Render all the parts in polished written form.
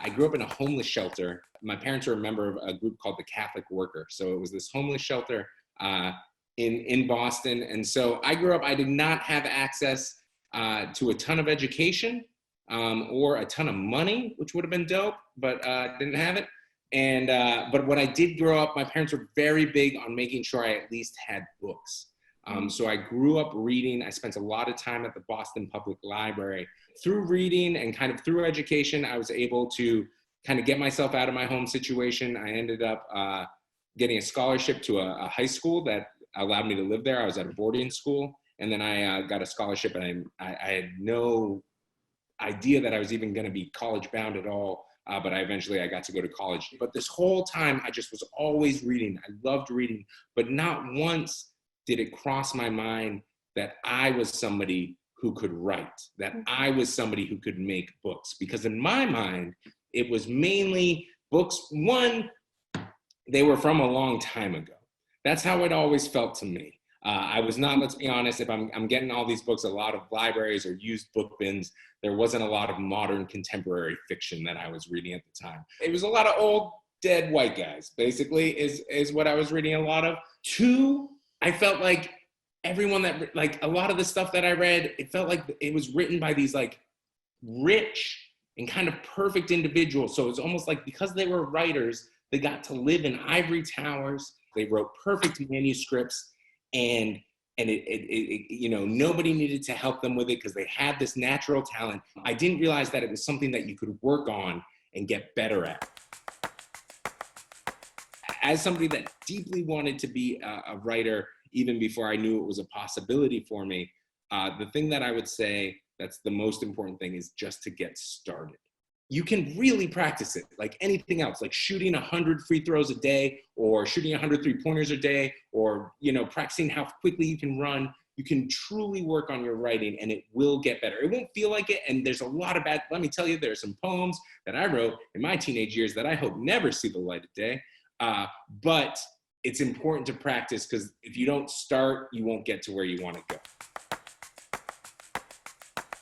I grew up in a homeless shelter. My parents were a member of a group called the Catholic Worker. So it was this homeless shelter in Boston. And so I grew up, I did not have access to a ton of education or a ton of money, which would have been dope, but didn't have it. And but when I did grow up, my parents were very big on making sure I at least had books. So I grew up reading. I spent a lot of time at the Boston Public Library. Through reading and kind of through education, I was able to kind of get myself out of my home situation. I ended up getting a scholarship to a high school that allowed me to live there. I was at a boarding school, and then I got a scholarship, and I had no idea that I was even going to be college bound at all. But eventually I got to go to college. But this whole time, I just was always reading. I loved reading, but not once did it cross my mind that I was somebody who could write, that I was somebody who could make books. Because in my mind, it was mainly books. One, they were from a long time ago. That's how it always felt to me. I was not, let's be honest, if I'm getting all these books, a lot of libraries or used book bins, there wasn't a lot of modern contemporary fiction that I was reading at the time. It was a lot of old, dead white guys, basically, is what I was reading a lot of. Two, I felt like everyone that, like a lot of the stuff that I read, it felt like it was written by these like rich and kind of perfect individuals. So it's almost like because they were writers, they got to live in ivory towers. They wrote perfect manuscripts. And it you know, nobody needed to help them with it because they had this natural talent. I didn't realize that it was something that you could work on and get better at. As somebody that deeply wanted to be a writer, even before I knew it was a possibility for me, the thing that I would say that's the most important thing is just to get started. You can really practice it like anything else, like shooting 100 free throws a day or shooting 100 three-pointers a day, or, you know, practicing how quickly you can run. You can truly work on your writing and it will get better. It won't feel like it. And there's a lot of let me tell you, there are some poems that I wrote in my teenage years that I hope never see the light of day. But it's important to practice because if you don't start, you won't get to where you want to go.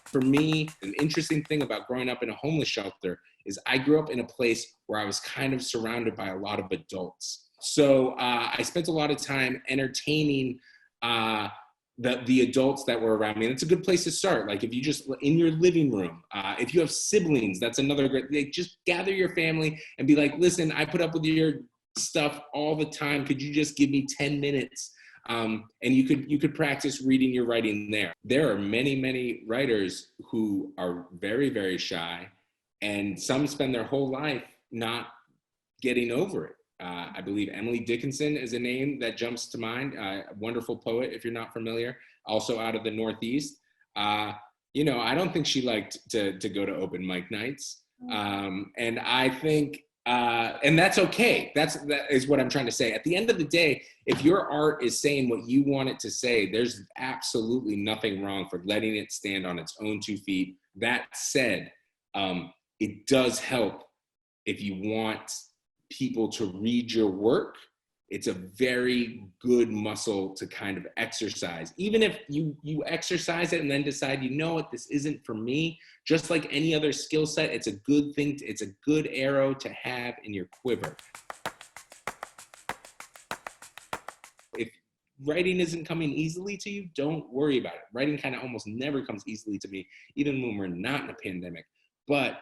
For me, an interesting thing about growing up in a homeless shelter is I grew up in a place where I was kind of surrounded by a lot of adults. So I spent a lot of time entertaining the adults that were around me. And it's a good place to start. Like if you just, in your living room, if you have siblings, that's another great, just gather your family and be like, listen, I put up with your stuff all the time. Could you just give me 10 minutes? And you could practice reading your writing there. There are many, many writers who are very, very shy, and some spend their whole life not getting over it. I believe Emily Dickinson is a name that jumps to mind, a wonderful poet, if you're not familiar, also out of the Northeast. You know, I don't think she liked to go to open mic nights. And I think, and that's okay. That is what I'm trying to say. At the end of the day, if your art is saying what you want it to say, there's absolutely nothing wrong for letting it stand on its own 2 feet. That said, it does help if you want people to read your work. It's a very good muscle to kind of exercise. Even if you exercise it and then decide, you know what, this isn't for me, just like any other skill set, it's a good thing, it's a good arrow to have in your quiver. If writing isn't coming easily to you, don't worry about it. Writing kind of almost never comes easily to me, even when we're not in a pandemic. But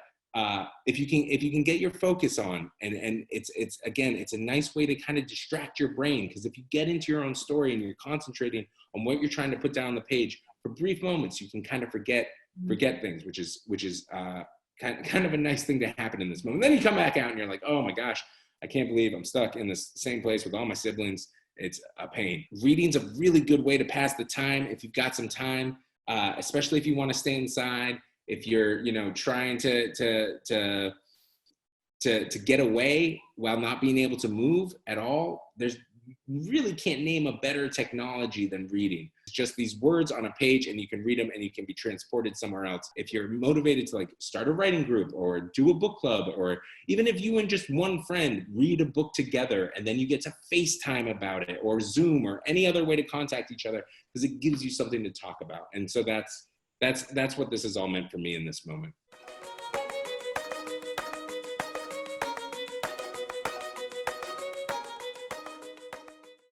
if you can get your focus on, and it's a nice way to kind of distract your brain, because if you get into your own story and you're concentrating on what you're trying to put down on the page for brief moments, you can kind of forget things, which is kind of a nice thing to happen in this moment. Then you come back out and you're like, oh my gosh, I can't believe I'm stuck in this same place with all my siblings. It's a pain. Reading's a really good way to pass the time if you've got some time, especially if you want to stay inside. If you're, you know, trying to get away while not being able to move at all, you really can't name a better technology than reading. It's just these words on a page and you can read them and you can be transported somewhere else. If you're motivated to like start a writing group or do a book club, or even if you and just one friend read a book together and then you get to FaceTime about it or Zoom or any other way to contact each other, because it gives you something to talk about. And so that's what this has all meant for me in this moment.